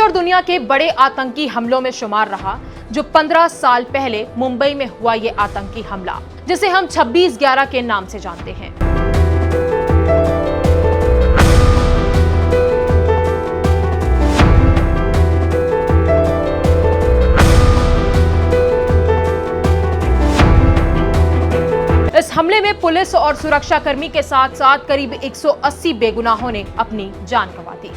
और दुनिया के बड़े आतंकी हमलों में शुमार रहा जो 15 साल पहले मुंबई में हुआ ये आतंकी हमला, जिसे हम 26/11 के नाम से जानते हैं। इस हमले में पुलिस और सुरक्षाकर्मी के साथ साथ करीब 180 बेगुनाहों ने अपनी जान गंवा दी।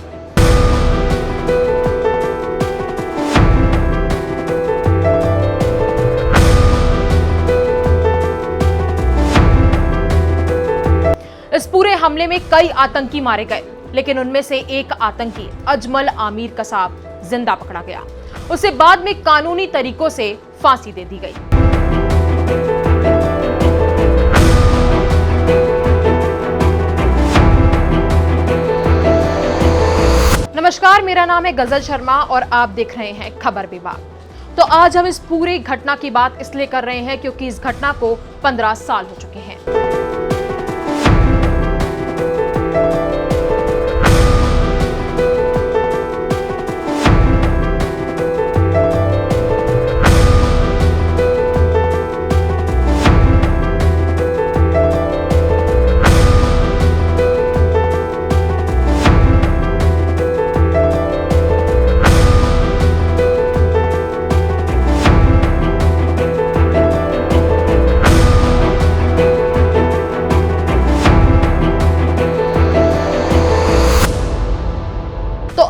इस पूरे हमले में कई आतंकी मारे गए, लेकिन उनमें से एक आतंकी अजमल आमिर कसाब जिंदा पकड़ा गया। उसे बाद में कानूनी तरीकों से फांसी दे दी गई। नमस्कार, मेरा नाम है गजल शर्मा और आप देख रहे हैं खबर विभाग। तो आज हम इस पूरी घटना की बात इसलिए कर रहे हैं क्योंकि इस घटना को 15 साल हो चुके हैं।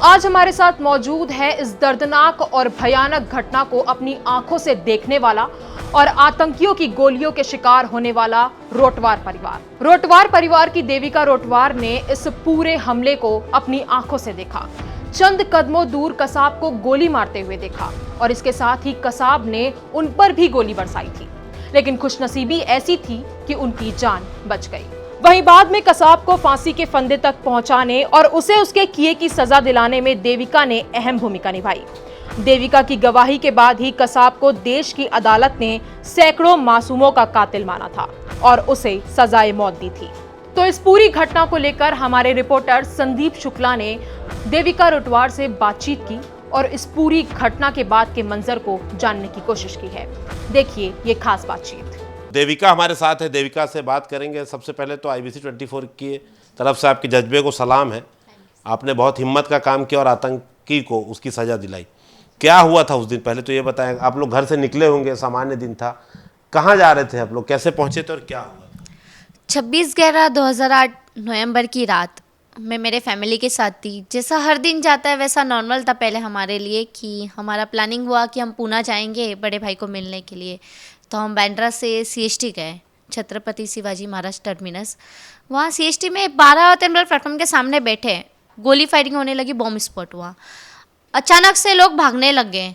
आज हमारे साथ मौजूद है इस दर्दनाक और भयानक घटना को अपनी आंखों से देखने वाला और आतंकियों की गोलियों के शिकार होने वाला रोटवार परिवार। रोटवार परिवार की देविका रोटवार ने इस पूरे हमले को अपनी आंखों से देखा। चंद कदमों दूर कसाब को गोली मारते हुए देखा और इसके साथ ही कसाब ने उन पर भी गोली बरसाई थी, लेकिन खुशनसीबी ऐसी थी कि उनकी जान बच गई। वहीं बाद में कसाब को फांसी के फंदे तक पहुंचाने और उसे उसके किए की सजा दिलाने में देविका ने अहम भूमिका निभाई। देविका की गवाही के बाद ही कसाब को देश की अदालत ने सैकड़ों मासूमों का कातिल माना था और उसे सजाए मौत दी थी। तो इस पूरी घटना को लेकर हमारे रिपोर्टर संदीप शुक्ला ने देविका रोटवार से बातचीत की और इस पूरी घटना के बाद के मंजर को जानने की कोशिश की है। देखिए ये खास बातचीत। देविका हमारे साथ है, देविका से बात करेंगे। सबसे पहले तो IBC 24 की तरफ से आपके जज्बे को सलाम है। आपने बहुत हिम्मत का काम किया और आतंकी को उसकी सज़ा दिलाई। क्या हुआ था उस दिन, पहले तो ये बताएं। आप लोग घर से निकले होंगे, सामान्य दिन था, कहाँ जा रहे थे आप लोग, कैसे पहुँचे थे और क्या हुआ? 26/11/2008 नवंबर की रात मैं मेरे फैमिली के साथ थी। जैसा हर दिन जाता है वैसा नॉर्मल था पहले हमारे लिए कि हमारा प्लानिंग हुआ कि हम पूना जाएंगे बड़े भाई को मिलने के लिए। तो हम बांद्रा से CST गए, छत्रपति शिवाजी महाराज टर्मिनस। वहाँ CST में 12 नंबर प्लेटफॉर्म के सामने बैठे, गोली फायरिंग होने लगी, बॉम्ब स्पॉट हुआ। अचानक से लोग भागने लग गए।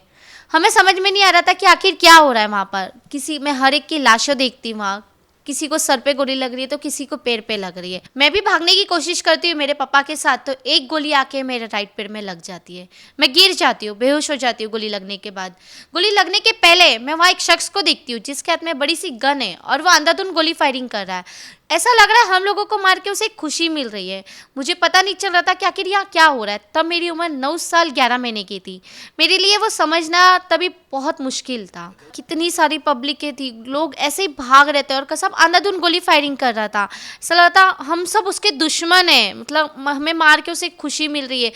हमें समझ में नहीं आ रहा था कि आखिर क्या हो रहा है वहाँ पर। मैं हर एक की लाशें देखती वहाँ, किसी को सर पे गोली लग रही है तो किसी को पैर पे लग रही है। मैं भी भागने की कोशिश करती हूँ मेरे पापा के साथ, तो एक गोली आके मेरे राइट पैर में लग जाती है। मैं गिर जाती हूँ, बेहोश हो जाती हूँ। गोली लगने के बाद, गोली लगने के पहले मैं वहाँ एक शख्स को देखती हूँ जिसके हाथ में बड़ी सी गन है और वो अंधाधुंध गोली फायरिंग कर रहा है। ऐसा लग रहा है हम लोगों को मार के उसे खुशी मिल रही है। मुझे पता नहीं चल रहा था कि आखिर यहाँ क्या हो रहा है। तब मेरी उम्र 9 साल 11 महीने की थी। मेरे लिए वो समझना तभी बहुत मुश्किल था। कितनी सारी पब्लिकें थी, लोग ऐसे ही भाग रहे थे और कसम अंधाधुंध गोली फायरिंग कर रहा था। ऐसा लगा था हम सब उसके दुश्मन हैं, मतलब हमें मार के उसे खुशी मिल रही है।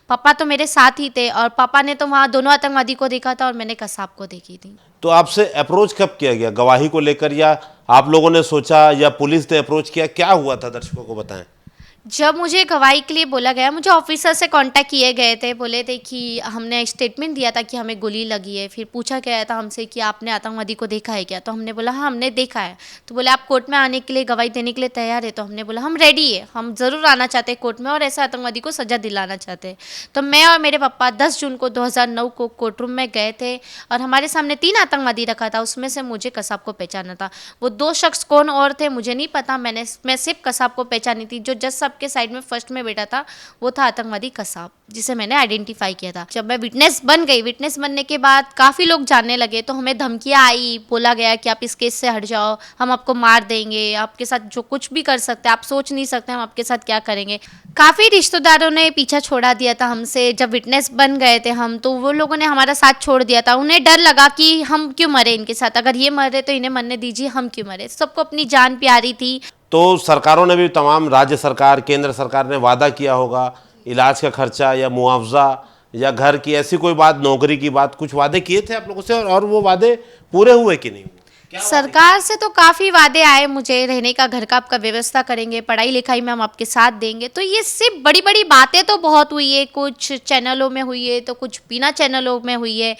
पापा तो मेरे साथ ही थे और पापा ने तो वहाँ दोनों आतंकवादी को देखा था और मैंने कसाब को देखी थी। तो आपसे अप्रोच कब किया गया गवाही को लेकर, या आप लोगों ने सोचा या पुलिस ने अप्रोच किया, क्या हुआ था दर्शकों को बताएं? जब मुझे गवाही के लिए बोला गया, मुझे ऑफिसर से कांटेक्ट किए गए थे। बोले थे कि हमने स्टेटमेंट दिया था कि हमें गोली लगी है। फिर पूछा गया था हमसे कि आपने आतंकवादी को देखा है क्या? तो हमने बोला हाँ हमने देखा है। तो बोले आप कोर्ट में आने के लिए गवाही देने के लिए तैयार है? तो हमने बोला हम रेडी है, हम ज़रूर आना चाहते हैं कोर्ट में और ऐसा आतंकवादी को सज़ा दिलाना चाहते हैं। तो मैं और मेरे पापा 10 जून को 2009 को कोर्ट रूम में गए थे और हमारे सामने 3 आतंकवादी रखा था। उसमें से मुझे कसाब को पहचाना था। वो 2 शख्स कौन और थे मुझे नहीं पता, मैं सिर्फ कसाब को पहचानी थी, जो जज साहब सबके साइड में फर्स्ट में बैठा था वो था आतंकवादी कसाब, जिसे मैंने आइडेंटिफाई किया था। जब मैं विटनेस बन गई, विटनेस बनने के बाद काफ़ी लोग जानने लगे, तो हमें धमकियाँ आई, बोला गया कि आप इस केस से हट जाओ, हम आपको मार देंगे, आपके साथ जो कुछ भी कर सकते हैं आप सोच नहीं सकते हम आपके साथ क्या करेंगे। काफ़ी रिश्तेदारों ने पीछा छोड़ा दिया था हमसे। जब विटनेस बन गए थे हम, तो वो लोगों ने हमारा साथ छोड़ दिया था। उन्हें डर लगा कि हम क्यों मरे इनके साथ, अगर ये मरे तो इन्हें मरने दीजिए, हम क्यों मरे। सबको अपनी जान प्यारी थी। तो सरकारों ने भी, तमाम राज्य सरकार, केंद्र सरकार ने वादा किया होगा इलाज का खर्चा या मुआवजा या घर की ऐसी कोई बात, नौकरी की बात, कुछ वादे किए थे आप लोगों से, और वो वादे पूरे हुए कि नहीं? सरकार से तो काफ़ी वादे आए मुझे, रहने का, घर का आपका व्यवस्था करेंगे, पढ़ाई लिखाई में हम आपके साथ देंगे। तो ये सिर्फ बड़ी बड़ी बातें तो बहुत हुई है, कुछ चैनलों में हुई है तो कुछ बिना चैनलों में हुई है।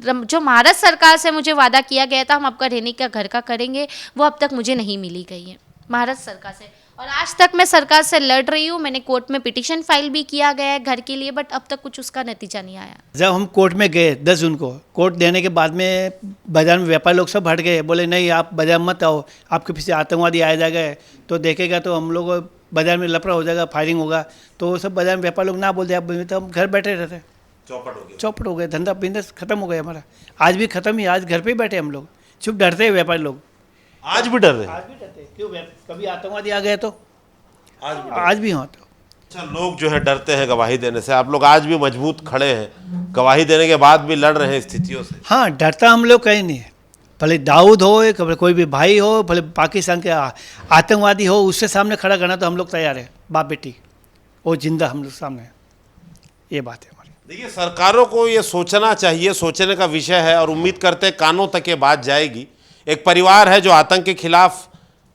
जो भारत सरकार से मुझे वादा किया गया था हम आपका रहने का, घर का करेंगे, वो अब तक मुझे नहीं मिली गई है भारत सरकार से। और आज तक मैं सरकार से लड़ रही हूँ, मैंने कोर्ट में पिटीशन फाइल भी किया गया है घर के लिए, बट अब तक कुछ उसका नतीजा नहीं आया। जब हम कोर्ट में गए 10 जून को, कोर्ट देने के बाद में बाजार में व्यापारी लोग सब हट गए, बोले नहीं आप बाजार मत आओ, आपके पीछे आतंकवादी आया जाएगा तो देखेगा तो हम लोग बाजार में लफड़ा हो जाएगा, फायरिंग होगा। तो वो सब बाजार में व्यापारी लोग ना बोलते, अब तो हम घर बैठे रहते, चौपट हो गए, धंधा बिजनेस खत्म हो गया हमारा। आज भी खत्म ही, आज घर पे ही बैठे हम लोग, चुप डरते हैं व्यापारी लोग। आज भी डर रहे हैं? आज भी डरते, क्यों कभी आतंकवादी आ गए तो आज भी हाँ। तो अच्छा, लोग जो है डरते हैं गवाही देने से, आप लोग आज भी मजबूत खड़े हैं, गवाही देने के बाद भी लड़ रहे हैं स्थितियों से? हाँ, डरता हम लोग कहीं नहीं है। भले दाऊद हो, भले कोई भी भाई हो, भले पाकिस्तान के आतंकवादी हो, उससे सामने खड़ा करना तो हम लोग तैयार है, बाप बेटी वो जिंदा हम लोग सामने, ये बात है हमारी। देखिए, सरकारों को ये सोचना चाहिए, सोचने का विषय है, और उम्मीद करते हैं कानों तक ये बात जाएगी। एक परिवार है जो आतंक के खिलाफ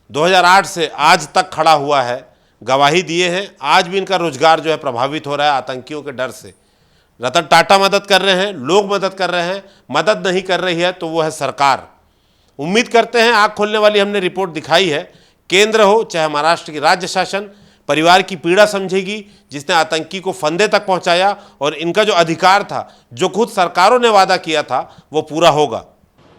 2008 से आज तक खड़ा हुआ है, गवाही दिए हैं, आज भी इनका रोजगार जो है प्रभावित हो रहा है आतंकियों के डर से। रतन टाटा मदद कर रहे हैं, लोग मदद कर रहे हैं, मदद नहीं कर रही है तो वो है सरकार। उम्मीद करते हैं आँख खोलने वाली हमने रिपोर्ट दिखाई है, केंद्र हो चाहे महाराष्ट्र की राज्य शासन परिवार की पीड़ा समझेगी, जिसने आतंकी को फंदे तक पहुंचाया, और इनका जो अधिकार था, जो खुद सरकारों ने वादा किया था, वो पूरा होगा।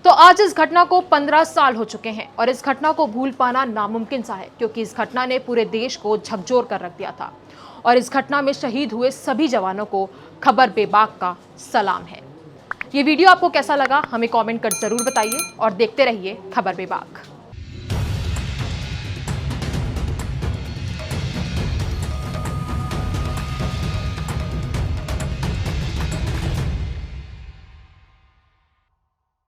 तो आज इस घटना को 15 साल हो चुके हैं और इस घटना को भूल पाना नामुमकिन सा है, क्योंकि इस घटना ने पूरे देश को झकझोर कर रख दिया था। और इस घटना में शहीद हुए सभी जवानों को खबर बेबाक का सलाम है। ये वीडियो आपको कैसा लगा हमें कमेंट कर जरूर बताइए और देखते रहिए खबर बेबाक।